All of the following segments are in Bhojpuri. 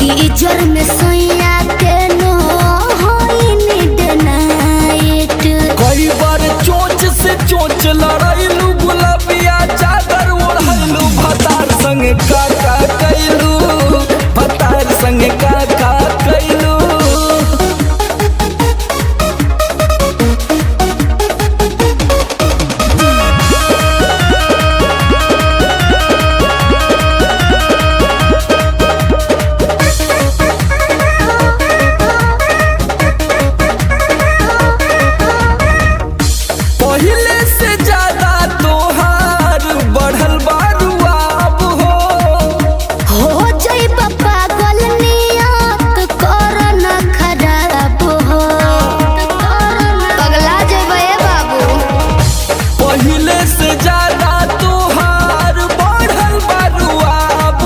टीचर में सैया के नो होई नीड नाइट। कई बार चोंच से चोंच लड़ाइलू, गुलाबिया चादर ओढ़लू, भतार संगे काका कैलू, भतार संगे काका कैलू। पहले से ज्यादा तोहार बढ़ल बारुआब हो जाई पागल नियत कर न खराब हो, पगला जेबे बाबू। पहले से ज्यादा तोहार बढ़ल बारुआब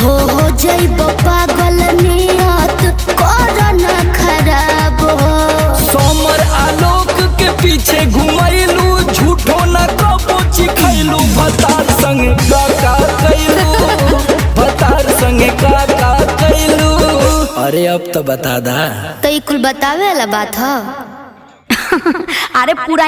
हो जाई पागल नियत कर न खराब हो। समर आलोक के पीछे घुमैलू, झूठो न कबो चिखैलू, भतार संगे काका कैलू, भतार संगे काका कैलू। अरे अब तो बता दा। तो कुल बतावे वाला बात है। अरे पूरा